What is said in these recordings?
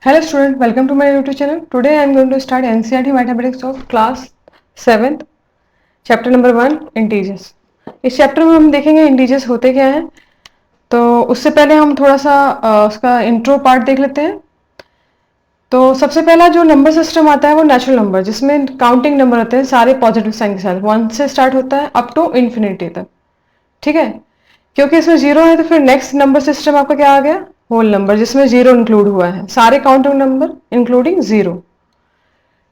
Hello student, welcome to my YouTube channel. Today I am going to start NCERT Mathematics of class 7th, chapter number 1 integers. इस chapter में हम देखेंगे integers होते क्या हैं। तो उससे पहले हम थोड़ा सा उसका इंट्रो पार्ट देख लेते हैं। तो सबसे पहला जो नंबर सिस्टम आता है वो नेचुरल नंबर, जिसमें काउंटिंग नंबर होते हैं सारे पॉजिटिव साइन के साथ, 1 से स्टार्ट होता है अप टू इन्फिनिटी तक। ठीक है, क्योंकि इसमें जीरो है तो फिर नेक्स्ट नंबर सिस्टम आपका क्या आ गया, होल नंबर, जिसमें जीरो इंक्लूड हुआ है, सारे counting number including zero.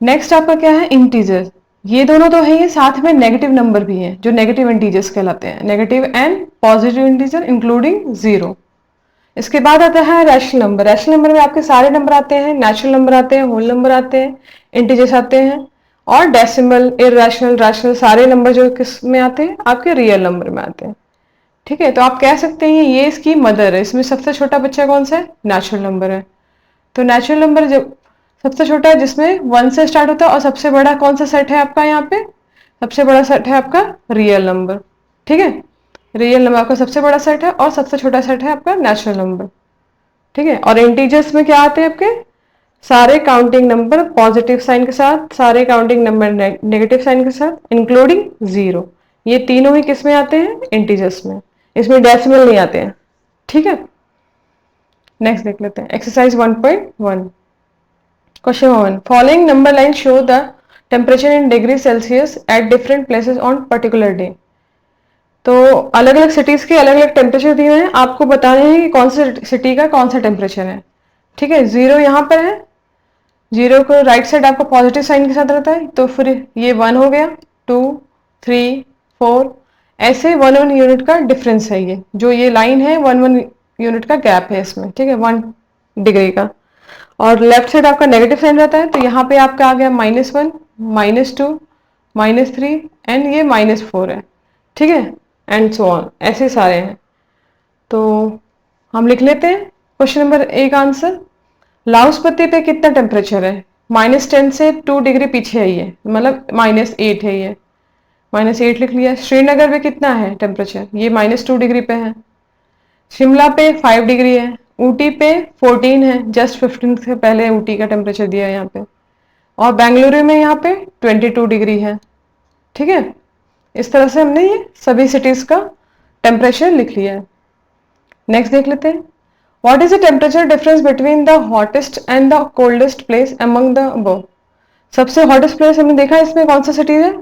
Next आपका क्या है, इंटीजर। ये दोनों तो है ही, साथ में नेगेटिव नंबर भी हैं जो नेगेटिव इंटीजर्स कहलाते हैं, negative and positive integer including zero. इसके बाद आता है रैशनल नंबर। रैशनल नंबर में आपके सारे नंबर आते हैं, नेचुरल नंबर आते हैं, होल नंबर आते हैं, इंटीजर्स आते हैं, और डेसिमल, इरैशनल, रैशनल सारे नंबर जो किस में आते हैं, आपके रियल नंबर में आते हैं। ठीक है, तो आप कह सकते हैं ये इसकी मदर है। इसमें सबसे छोटा बच्चा कौन सा है, नेचुरल नंबर है। तो नेचुरल नंबर जब सबसे छोटा है, जिसमें 1 से स्टार्ट होता है, और सबसे बड़ा कौन सा सेट है आपका, यहाँ पे सबसे बड़ा सेट है आपका रियल नंबर। ठीक है, रियल नंबर आपका सबसे बड़ा सेट है और सबसे छोटा सेट है आपका नेचुरल नंबर। ठीक है, और इंटीजर्स में क्या आते हैं आपके, सारे काउंटिंग नंबर पॉजिटिव साइन के साथ, सारे काउंटिंग नंबर नेगेटिव साइन के साथ, इंक्लूडिंग जीरो। ये तीनों ही किस में आते हैं, इंटीजर्स में। इसमें डेसिमल नहीं आते हैं। ठीक है, नेक्स्ट देख लेते हैं exercise 1.1। Question 1, following number line show the temperature in degree Celsius at different places on particular day. तो अलग अलग सिटीज के अलग अलग टेम्परेचर दिए हुए हैं, आपको बताने हैं कि कौन सी सिटी का कौन सा टेम्परेचर है। ठीक है, जीरो यहाँ पर है, जीरो को राइट साइड आपका पॉजिटिव साइन के साथ रहता है, तो फिर ये 1 हो गया, 2, 3, 4, ऐसे 1 यूनिट का डिफरेंस है। ये जो ये लाइन है 1 यूनिट का गैप है इसमें। ठीक है, 1 डिग्री का। और लेफ्ट साइड आपका नेगेटिव साइन रहता है, तो यहाँ पे आपका आ गया -1, -2, -3 एंड ये -4 है। ठीक है, एंड सो ऑन, ऐसे सारे हैं। तो हम लिख लेते हैं क्वेश्चन नंबर ए का आंसर। लाहौस्पति पे कितना टेम्परेचर है, -10 से 2 डिग्री पीछे है ये, मतलब -8 है ये, -8 लिख लिया। श्रीनगर पे कितना है टेम्परेचर, ये -2 डिग्री पे है। शिमला पे 5 डिग्री है। ऊटी पे 14 है, जस्ट 15 से पहले ऊटी का टेम्परेचर दिया है यहाँ पे। और बेंगलुरु में यहाँ पे 22 डिग्री है। ठीक है, इस तरह से हमने ये सभी सिटीज का टेम्परेचर लिख लिया है। नेक्स्ट देख लेते हैं, what is the temperature difference between the hottest and the coldest place among the above. सबसे हॉटेस्ट प्लेस हमने देखा, इसमें कौन सा सिटी है,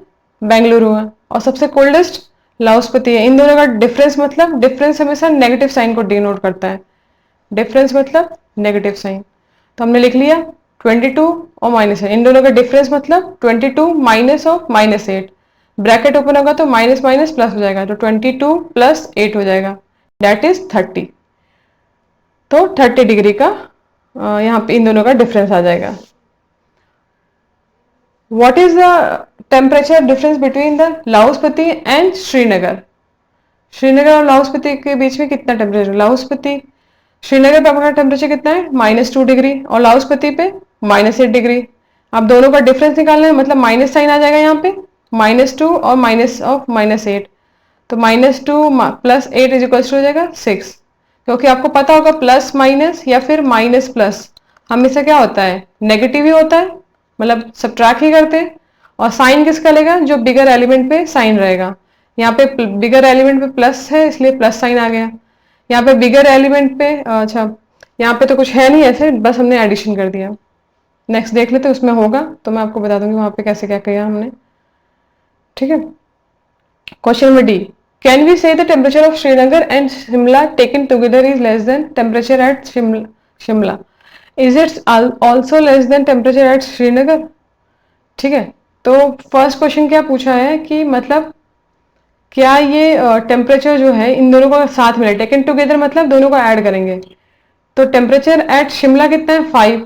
बेंगलुरु है, और सबसे कोल्डेस्ट लाहौस्पति है। इन दोनों का डिफरेंस, मतलब डिफरेंस हमेशा नेगेटिव साइन को डिनोट करता है, डिफरेंस मतलब नेगेटिव साइन। तो हमने लिख लिया 22 और -8, इन दोनों का डिफरेंस मतलब 22 माइनस ऑफ -8, ब्रैकेट ओपन होगा तो माइनस माइनस प्लस हो जाएगा, तो 22 + 8 हो जाएगा, दैट इज 30। तो 30 डिग्री का यहाँ पे इन दोनों का डिफरेंस आ जाएगा। What is the temperature difference between the Lahaul Spiti and Srinagar. Srinagar और लाहौस्पति के बीच में कितना टेम्परेचर, लाहौस्पति श्रीनगर पे आपका टेम्परेचर कितना है, -2 डिग्री, और लाहौस्पति पे -8 डिग्री। अब दोनों का डिफरेंस निकालना है, मतलब माइनस साइन आ जाएगा यहाँ पे, -2 और माइनस ऑफ -8, तो -2 + 8 हो जाएगा 6। क्योंकि आपको पता होगा प्लस माइनस या फिर माइनस प्लस हमेशा क्या होता है, नेगेटिव ही होता है, मतलब सब्ट्रैक्ट ही करते हैं। और साइन किसका लेगा, जो बिगर एलिमेंट पे साइन रहेगा। यहाँ पे बिगर एलिमेंट पे प्लस है, इसलिए प्लस साइन आ गया। यहाँ पे बिगर एलिमेंट पे अच्छा, यहाँ पे तो कुछ है नहीं ऐसे, बस हमने एडिशन कर दिया। नेक्स्ट देख लेते उसमें होगा तो मैं आपको बता दूंगी वहां पे कैसे क्या किया हमने। ठीक है, question number D, can we say the temperature of Srinagar and Shimla taken together is less than temperature at Shimla, is it also less than temperature at Srinagar. ठीक है, तो फर्स्ट क्वेश्चन क्या पूछा है कि मतलब क्या ये टेम्परेचर जो है इन दोनों को साथ मिले, टेकन टुगेदर मतलब दोनों को ऐड करेंगे। तो टेम्परेचर एट शिमला कितना है 5,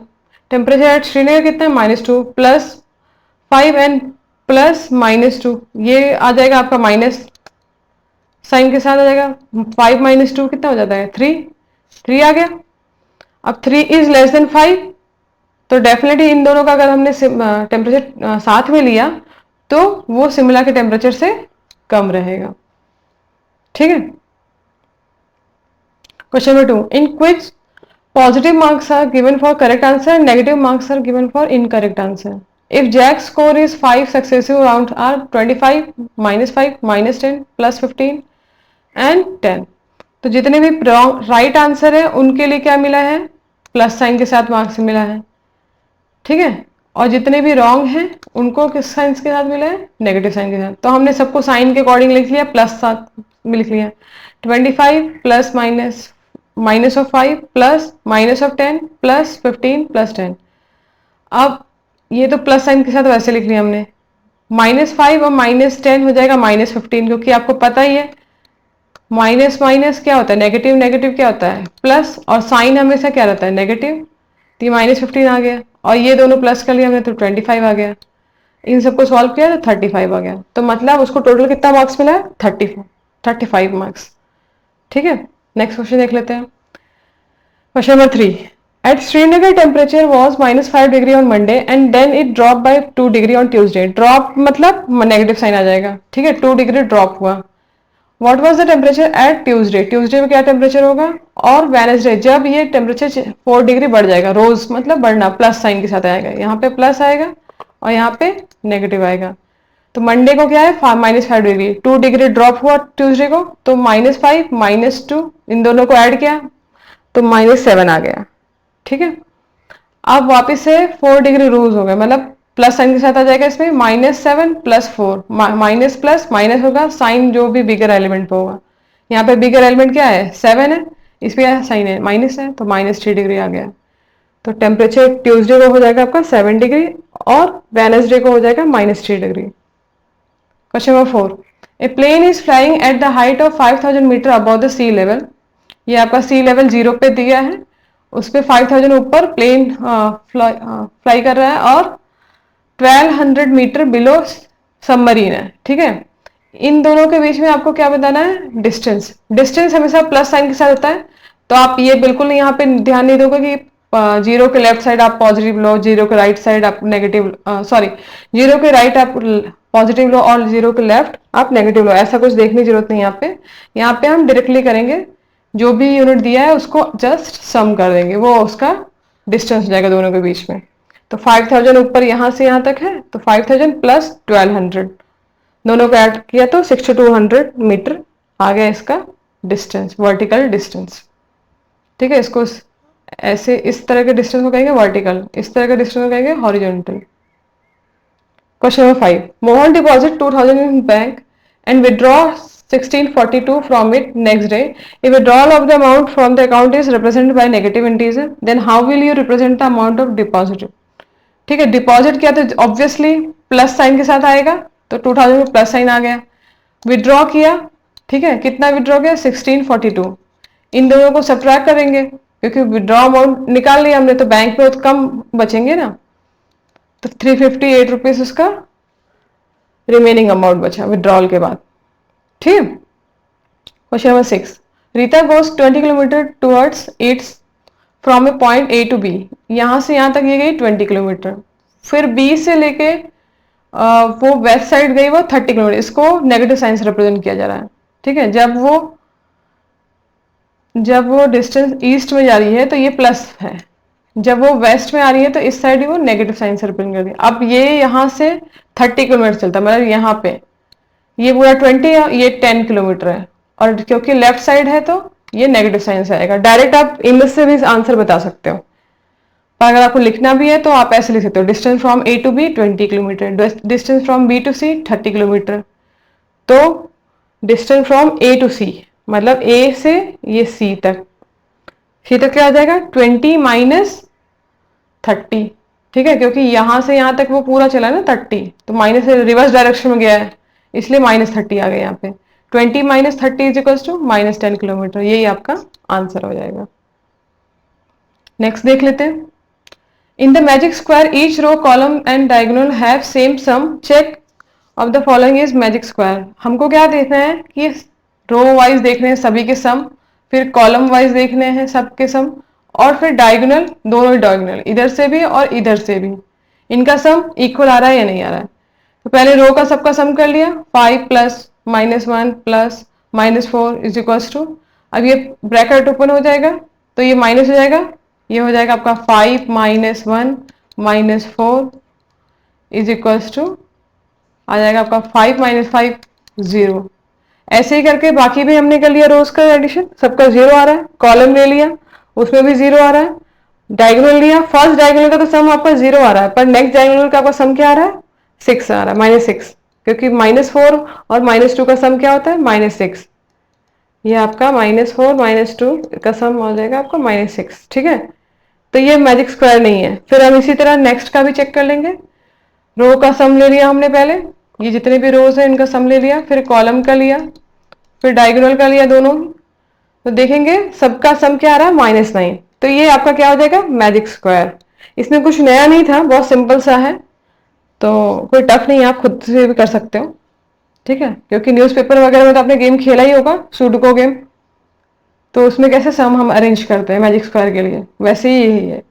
टेम्परेचर एट श्रीनगर कितना है -2, +5 एंड +-2, ये आ जाएगा आपका माइनस साइन के साथ आ जाएगा। 5 - 2 कितना हो जाता है, 3 आ गया। अब 3 इज लेस देन 5, तो डेफिनेटली इन दोनों का अगर हमने टेम्परेचर साथ में लिया तो वो शिमला के टेम्परेचर से कम रहेगा। ठीक है, question number 2, in क्विच Positive marks are given for correct answer and negative marks are given for incorrect answer. If Jack's score is 5 successive rounds are 25, -5, -10, +15 and 10. तो जितने भी राइट आंसर है उनके लिए क्या मिला है, प्लस साइन के साथ मार्क्स मिला है, ठीक है। और जितने भी रॉन्ग हैं उनको किस साइन के साथ मिला है, नेगेटिव साइन के साथ। तो हमने सबको साइन के अकॉर्डिंग लिख लिया, प्लस साथ में लिख लिया। 25 plus minus of 5 plus minus of 10 plus 15 plus 10। अब ये तो प्लस साइन के साथ वैसे लिख लिया हमने। -5 और -10 हो जाएगा -15, क्योंकि आपको पता ही है माइनस माइनस क्या होता है, नेगेटिव, नेगेटिव क्या होता है प्लस, और साइन हमेशा क्या रहता है, नेगेटिव। तो ये -15 आ गया और ये दोनों प्लस कर लिया हमने तो 25 आ गया। इन सबको सॉल्व किया तो 35 आ गया। तो मतलब उसको टोटल कितना मार्क्स मिला है, 35 मार्क्स, ठीक है। नेक्स्ट क्वेश्चन देख लेते हैं। Question number 3, at Srinagar temperature was -5 degree on Monday and then it drop by 2 degree on Tuesday. Drop मतलब नेगेटिव साइन आ जाएगा, ठीक है। 2 डिग्री ड्रॉप हुआ। What was the temperature at Tuesday? Tuesday में क्या टेम्परेचर होगा, और वेडनेसडे जब ये टेम्परेचर 4 डिग्री बढ़ जाएगा, रोज मतलब बढ़ना, प्लस साइन के साथ आएगा, यहाँ पे प्लस आएगा और यहाँ पे नेगेटिव आएगा। तो मंडे को क्या है, -5 डिग्री, 2 डिग्री ड्रॉप हुआ ट्यूसडे को, तो -5 -2 इन दोनों को ऐड किया तो -7 आ गया, ठीक है। अब वापस से 4 डिग्री रूज हो गए, मतलब प्लस साइन के साथ आ जाएगा इसमें, -7 + 4, माइनस प्लस माइनस होगा, साइन जो भी बिगर एलिमेंट पे होगा। यहाँ पे बिगर एलिमेंट क्या है, 7 है, इस पे साइन है माइनस है, तो -3 डिग्री आ गया। तो टेम्परेचर ट्यूसडे को हो जाएगा आपका 7 डिग्री और वेडनेसडे को हो जाएगा -3 degree. Question number 4, a plane is flying at the height of 5000 metre above the sea level. ये आपका सी लेवल 0 पे दिया है, उस पर 5000 ऊपर प्लेन फ्लाई कर रहा है और 1200 मीटर बिलो सबमरीन है, ठीक है। इन दोनों के बीच में आपको क्या बताना है, डिस्टेंस। डिस्टेंस हमेशा प्लस साइन के साथ होता है, तो आप ये बिल्कुल यहाँ पे ध्यान नहीं दोगे कि 0 के लेफ्ट साइड आप पॉजिटिव लो, 0 के राइट साइड आप नेगेटिव, सॉरी 0 के राइट आप पॉजिटिव लो और 0 के लेफ्ट आप नेगेटिव लो, ऐसा कुछ देखने की जरूरत नहीं। यहाँ पे हम डायरेक्टली करेंगे, जो भी यूनिट दिया है उसको जस्ट सम कर देंगे, वो उसका डिस्टेंस हो जाएगा दोनों के बीच में। तो 5000 ऊपर यहाँ से यहाँ तक है, तो 5000 प्लस 1200 दोनों को ऐड किया तो 6200 मीटर आ गया इसका डिस्टेंस, वर्टिकल डिस्टेंस, ठीक है। इसको ऐसे इस तरह के डिस्टेंस को कहेंगे वर्टिकल, इस तरह के डिस्टेंस को कहेंगे horizontal. Question number 5, Mohan deposit 2000 in bank and withdraw 1642 from it next day. If withdrawal of the amount from the account is represented by negative integer, then how will you represent the amount of deposit? ठीक है, deposit किया तो obviously plus sign के साथ आएगा, तो 2000 में plus sign आ गया। विड्रॉ किया, ठीक है, कितना विड्रॉ किया, 1642। इन दोनों को सब्ट्रैक्ट करेंगे क्योंकि विड्रॉ अमाउंट निकाल लिया हमने, तो बैंक में तो कम बचेंगे ना, तो 358 रुपीज उसका रिमेनिंग अमाउंट बचा विड्रॉल के बाद, ठीक है। Question number 6, Rita goes 20 kilometre towards its from a point A to B. यहाँ से यहाँ तक ये गई 20 किलोमीटर, फिर बी से लेके वो वेस्ट साइड गई वो 30 किलोमीटर। इसको नेगेटिव साइन से रिप्रेजेंट किया जा रहा है, ठीक है। जब वो डिस्टेंस ईस्ट में जा रही है तो ये प्लस है, जब वो वेस्ट में आ रही है तो इस साइड वो नेगेटिव साइन से रिप्रेजेंट कर रही है। अब ये यहाँ से 30 किलोमीटर चलता है, मतलब यहाँ पे ये पूरा 20 है, ये 10 किलोमीटर है, और क्योंकि लेफ्ट साइड है तो ये नेगेटिव साइन से आएगा। डायरेक्ट आप इमेज से भी आंसर बता सकते हो, पर अगर आपको लिखना भी है तो आप ऐसे लिख सकते हो, distance from A to B 20 kilometre, distance from B to C 30 kilometre. तो distance from A to C मतलब ए से ये सी तक क्या आ जाएगा, 20 माइनस 30, ठीक है, क्योंकि यहां से यहां तक वो पूरा चला ना 30, तो माइनस से रिवर्स डायरेक्शन में गया है, इसलिए -30 आ गया यहाँ पे। 20 minus 30 is equals to -10 kilometre, यही आपका आंसर हो जाएगा। नेक्स्ट देख लेते हैं। In the magic square each row column and diagonal have same sum, check of the following is magic square. हमको क्या देखना है कि रो वाइज देखने हैं सभी के सम, फिर कॉलम वाइज देखने हैं सबके सम, और फिर डायगोनल, दोनों ही डायगोनल इधर से भी और इधर से भी, इनका सम इक्वल आ रहा है या नहीं आ रहा है। तो पहले रो का सबका सम कर लिया, 5 plus -1 plus -4 is equals to, अब ये ब्रैकेट ओपन हो जाएगा तो ये माइनस हो जाएगा, ये हो जाएगा आपका 5 minus 1 minus 4 is equals to आ जाएगा आपका 5 माइनस 5 0। ऐसे ही करके बाकी भी हमने कर लिया रोज का एडिशन, सबका 0 आ रहा है। कॉलम ले लिया, उसमें भी 0 आ रहा है। डायगोनल लिया, फर्स्ट डायगोनल का तो सम आपका 0 आ रहा है, पर नेक्स्ट डायगोनल का आपका सम क्या आ रहा है? 6 आ रहा है, -6, क्योंकि -4 और -2 का सम क्या होता है? -6। ये आपका -4 -2 का सम हो जाएगा आपका -6। ठीक है, तो ये मैजिक स्क्वायर नहीं है। फिर हम इसी तरह नेक्स्ट का भी चेक कर लेंगे। रो का सम ले लिया हमने पहले, ये जितने भी रोज है इनका सम ले लिया, फिर कॉलम का लिया, फिर डायगोनल का लिया दोनों। तो देखेंगे सबका सम क्या आ रहा है? -9। तो ये आपका क्या हो जाएगा? Magic square. इसमें कुछ नया नहीं था, बहुत सिंपल सा है, तो कोई टफ नहीं है, आप खुद से भी कर सकते हो। ठीक है, क्योंकि न्यूज़पेपर वगैरह में तो आपने गेम खेला ही होगा, सुडोकू गेम, तो उसमें कैसे सम हम अरेंज करते हैं मैजिक स्क्वायर के लिए, वैसे ही यही है।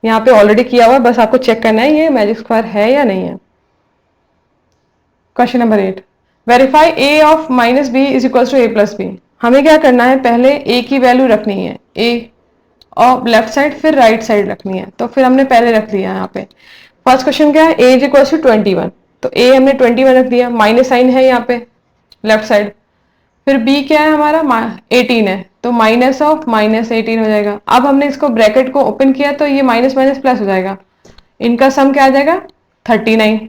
यहाँ पे ऑलरेडी किया हुआ है, बस आपको चेक करना है ये मैजिक स्क्वायर है या नहीं है। Question number 8, verify A of minus B is equal to A plus B. हमें क्या करना है? पहले ए की वैल्यू रखनी है, ए और लेफ्ट साइड, फिर राइट साइड रखनी है। तो फिर हमने पहले रख दिया यहाँ पे। फर्स्ट क्वेश्चन क्या है? ए इज इक्वल टू 21, तो ए हमने 21 रख दिया, माइनस साइन है यहाँ पे लेफ्ट साइड। फिर बी क्या है हमारा? 18 है, तो माइनस ऑफ -18 हो जाएगा। अब हमने इसको ब्रैकेट को ओपन किया तो ये माइनस माइनस प्लस हो जाएगा, इनका सम क्या आ जाएगा? 39।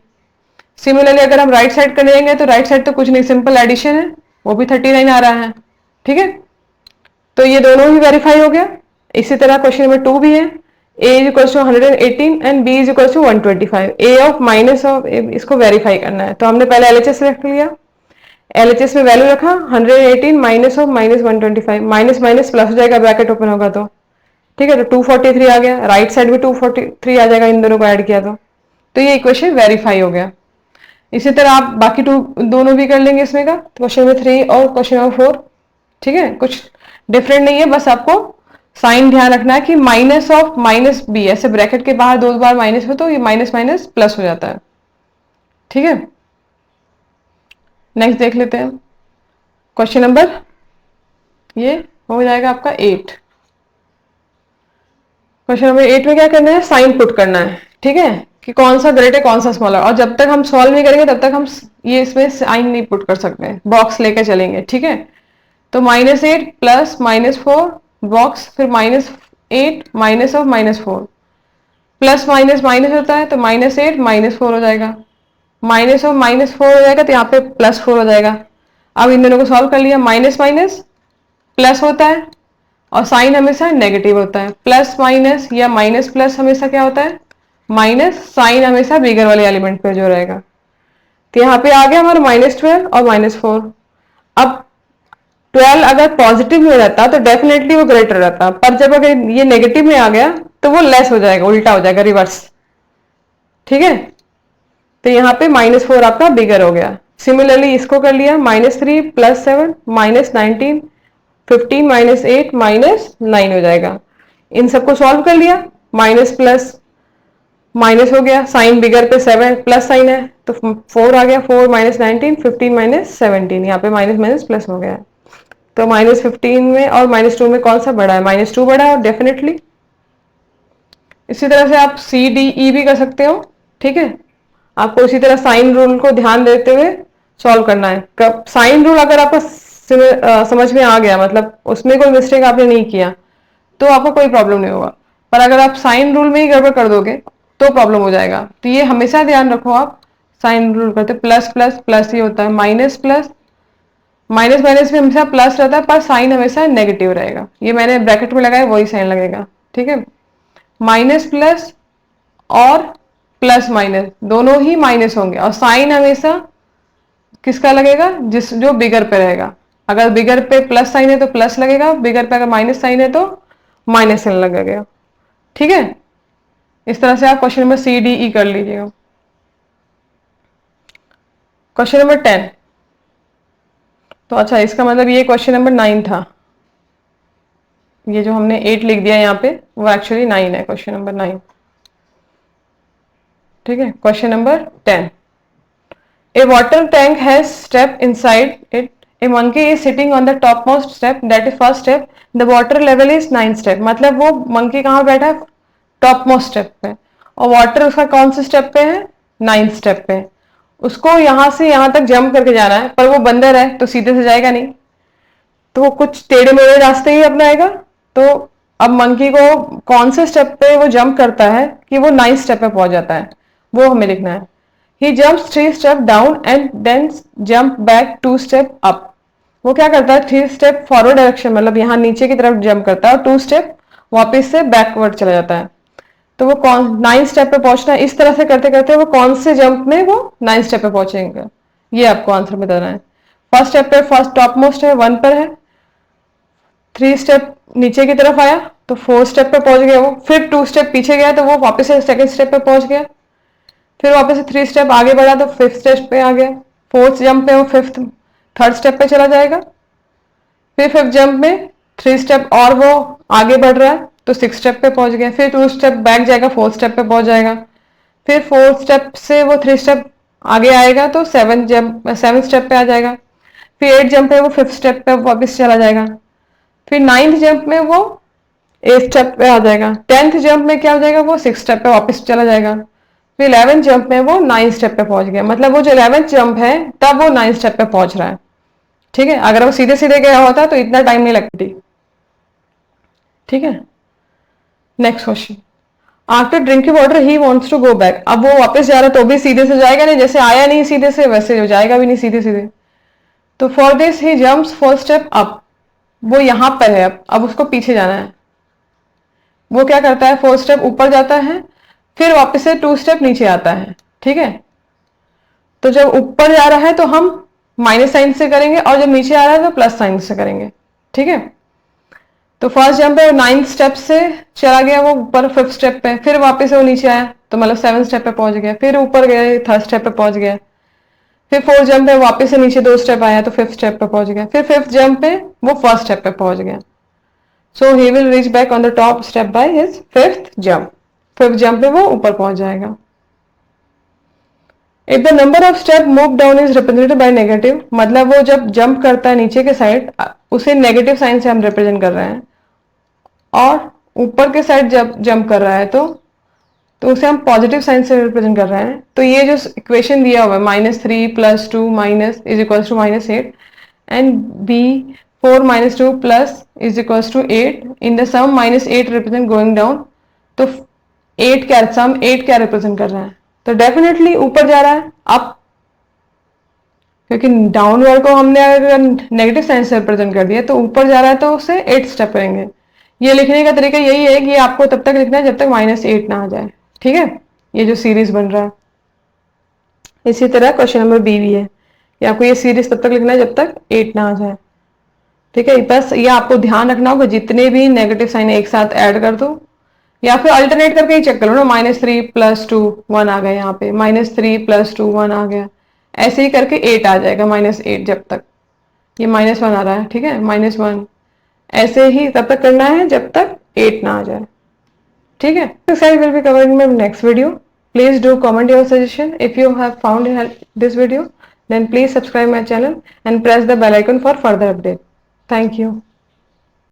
सिमिलरली अगर हम राइट साइड करने जाएंगे तो राइट साइड तो कुछ नहीं, सिंपल एडिशन है, वो भी 39 आ रहा है। ठीक है, तो ये दोनों ही वेरीफाई हो गया। इसी तरह क्वेश्चन नंबर 2 भी है, a is equal to 118 and b is equal to 125। A of minus of इसको वेरीफाई करना है, तो हमने पहले एलएचएस रख लिया, एलएचएस में वैल्यू रखा 118 minus of -125, minus minus plus हो जाएगा, ब्रैकेट ओपन होगा तो। ठीक है, तो 243 आ गया, राइट साइड भी 243 आ जाएगा इन दोनों को ऐड किया तो ये इक्वेशन वेरीफाई हो गया। इसी तरह आप बाकी दोनों भी कर लेंगे इसमें का, क्वेश्चन नंबर 3 और क्वेश्चन नंबर 4। ठीक है, कुछ डिफरेंट नहीं है, बस आपको साइन ध्यान रखना है कि माइनस ऑफ माइनस बी, ऐसे ब्रैकेट के बाहर 2 बार माइनस हो तो ये माइनस माइनस प्लस हो जाता है। ठीक है, नेक्स्ट देख लेते हैं क्वेश्चन नंबर, ये हो जाएगा आपका 8। क्वेश्चन नंबर 8 में क्या करना है? साइन पुट करना है। ठीक है, कि कौन सा ग्रेटर कौन सा स्मॉलर, और जब तक हम सॉल्व नहीं करेंगे तब तक हम ये इसमें साइन नहीं पुट कर सकते हैं, बॉक्स लेकर चलेंगे। ठीक है, तो -8 प्लस -4 बॉक्स, फिर -8 minus of -4, plus minus minus होता है तो -8 -4 हो जाएगा, माइनस ऑफ -4 हो जाएगा, तो यहाँ पे +4 हो जाएगा। अब इन दोनों को सॉल्व कर लिया, माइनस माइनस प्लस होता है और साइन हमेशा नेगेटिव होता है, प्लस माइनस या माइनस प्लस हमेशा क्या होता है? माइनस, साइन हमेशा बिगर वाले एलिमेंट पे जो रहेगा। तो यहाँ पे आ गया हमारा -12 और -4। अब 12 अगर पॉजिटिव में रहता तो डेफिनेटली वो ग्रेटर रहता, पर जब अगर ये नेगेटिव में आ गया तो वो लेस हो जाएगा, उल्टा हो जाएगा, रिवर्स। ठीक है, तो यहाँ पे -4 आपका बिगर हो गया। सिमिलरली इसको कर लिया, -3 + 7 -19, 15 -8 -9 हो जाएगा। इन सबको सॉल्व कर लिया, माइनस प्लस माइनस हो गया, साइन बिगर पे 7 प्लस साइन है तो 4 आ गया, 4 -19 15 -17, यहाँ पे माइनस माइनस प्लस हो गया। तो -15 में और -2 में कौन सा बड़ा है? -2 बड़ा है डेफिनेटली। इसी तरह से आप सी डी ई भी कर सकते हो। ठीक है, आपको इसी तरह साइन रूल को ध्यान देते हुए सॉल्व करना है। कब साइन रूल अगर आपको समझ में आ गया, मतलब उसमें कोई मिस्टेक आपने नहीं किया, तो आपको कोई प्रॉब्लम नहीं होगा। पर अगर आप साइन रूल में ही गड़बड़ कर दोगे तो प्रॉब्लम हो जाएगा। तो ये हमेशा ध्यान रखो, आप साइन रूल करते प्लस प्लस प्लस ही होता है, माइनस प्लस माइनस माइनस में हमेशा प्लस रहता है, पर साइन हमेशा नेगेटिव रहेगा। ये मैंने ब्रैकेट में लगाया वही साइन लगेगा। ठीक है, माइनस प्लस और प्लस माइनस दोनों ही माइनस होंगे, और साइन हमेशा किसका लगेगा? जो बिगर पे रहेगा। अगर बिगर पे प्लस साइन है तो प्लस लगेगा, बिगर पे अगर माइनस साइन है तो माइनस साइन लगेगा। ठीक है, इस तरह से आप question number C D E कर लीजिएगा। क्वेश्चन नंबर 10, तो अच्छा इसका मतलब ये क्वेश्चन नंबर 9 था, ये जो हमने 8 लिख दिया यहाँ पे वो एक्चुअली 9 है, क्वेश्चन नंबर 9। ठीक है, question number 10, A water tank has step inside it A monkey is sitting on the top most step that is first step, the water level is 9 step. मतलब वो मंकी कहाँ बैठा है, top most step पे, और water उसका कौन से स्टेप पे है, 9 स्टेप पे। उसको यहां से यहां तक जंप करके जाना है, पर वो बंदर है तो सीधे से जाएगा नहीं, तो वो कुछ टेढ़े मेढ़े रास्ते ही अपनाएगा। तो अब मंकी को कौन से स्टेप पे वो जंप करता है कि वो 9 स्टेप पे पहुंच जाता है, वो हमें लिखना है। He jumps 3 step down and then jump back 2 step up. वो क्या करता है, 3 स्टेप फॉरवर्ड डायरेक्शन मतलब यहाँ नीचे की तरफ जंप करता है, और 2 स्टेप वापस से बैकवर्ड चला जाता है। तो वो कौन 9 स्टेप पे पहुंचना है, इस तरह से करते करते वो कौन से जंप में वो 9 स्टेप पे पहुंचेंगे, ये आपको आंसर बताना है। फर्स्ट स्टेप पे फर्स्ट टॉप मोस्ट है, 1 पर है, 3 स्टेप नीचे की तरफ आया तो 4 स्टेप पे पहुंच गया वो, फिर 2 स्टेप पीछे गया तो वो वापस से सेकंड स्टेप पे पहुंच गया, फिर वापस से 3 स्टेप आगे बढ़ा तो 5th स्टेप पे आ गया, 4th जंप पे वो 3rd स्टेप पे चला जाएगा, फिर 5th जंप में 3 स्टेप और वो आगे बढ़ रहा है तो 6 स्टेप पे पहुंच गया, फिर 2 स्टेप बैक जाएगा 4th स्टेप पे पहुंच जाएगा, फिर 4th स्टेप से वो 3 स्टेप आगे आएगा तो 7th स्टेप पे आ जाएगा, फिर 8th जंप पे वो 5th स्टेप पे वापस चला जाएगा, फिर 9th जंप में वो 8th स्टेप पे आ जाएगा, 10th जंप में क्या हो जाएगा, वो 6th स्टेप पे वापस चला जाएगा, फिर 11th जंप में वो 9th स्टेप पे पहुंच गया। मतलब वो जो 11th जंप है तब वो 9th स्टेप पे पहुंच रहा है। ठीक है, अगर वो सीधे सीधे गया होता तो इतना टाइम नहीं लगती। ठीक है, next question. After drinking water he wants to go back. अब वो वापस जा रहा है तो भी सीधे से जाएगा नहीं, जैसे आया नहीं सीधे से वैसे जाएगा भी नहीं सीधे सीधे। तो for this he jumps first step up. वो यहां पर है, अब उसको पीछे जाना है। वो क्या करता है, 4 स्टेप ऊपर जाता है, फिर वापस से 2 स्टेप नीचे आता है। ठीक है, तो जब ऊपर जा रहा है तो हम माइनस साइन से करेंगे, और जब नीचे आ रहा है तो प्लस साइन से करेंगे। ठीक है, तो फर्स्ट जंप है 9th स्टेप से चला गया वो ऊपर 5th स्टेप पे, फिर वापस से वो नीचे आया तो मतलब 7th स्टेप पे पहुंच गया, फिर ऊपर गया 3rd स्टेप पे पहुंच गया, फिर 4th जंप है वापस से नीचे 2 स्टेप आया तो 5th स्टेप पे पहुंच गया, फिर 5th जंप पे वो 1st स्टेप पे पहुंच गया। So he will reach back on the top step by his 5th jump. 5th jump पे वो ऊपर पहुंच जाएगा। If the number of step move down is represented by negative, मतलब वो जब जंप करता है नीचे के साइड उसे नेगेटिव साइन से हम रिप्रेजेंट कर रहे हैं, और ऊपर के साइड जब जंप कर रहा है तो उसे हम पॉजिटिव साइन से रिप्रेजेंट कर रहे हैं। तो ये जो इक्वेशन दिया हुआ है -3 + 2 minus is equals to -8 and B 4 - 2 plus is equals to 8 in the sum -8 represent going down. तो 8 क्या रिप्रेजेंट कर रहा है, तो डेफिनेटली ऊपर जा रहा है अप, क्योंकि डाउनवर्ड को हमने अगर नेगेटिव साइन से रिप्रेजेंट कर दिया तो ऊपर जा रहा है तो उसे 8 स्टेप करेंगे। ये लिखने का तरीका यही है कि आपको तब तक लिखना है जब तक -8 ना आ जाए। ठीक है, ये जो सीरीज बन रहा है। इसी तरह क्वेश्चन नंबर बी भी है कि आपको ये सीरीज तब तक लिखना है जब तक 8 ना आ जाए। ठीक है, बस ये आपको ध्यान रखना होगा, जितने भी नेगेटिव साइन एक साथ ऐड कर दो, या फिर अल्टरनेट करके ही चेक कर लो ना, -3 + 2 1 आ गया, यहाँ पे -3 + 2 1 आ गया, ऐसे ही करके 8 आ जाएगा, -8 जब तक ये -1 आ रहा है। ठीक है, -1 ऐसे ही तब तक करना है जब तक 8 ना आ जाए। ठीक है, exercise will be covered in my next video. Please do comment your suggestion. If you have found this video, then please subscribe my channel and press the bell icon for further update. Thank you.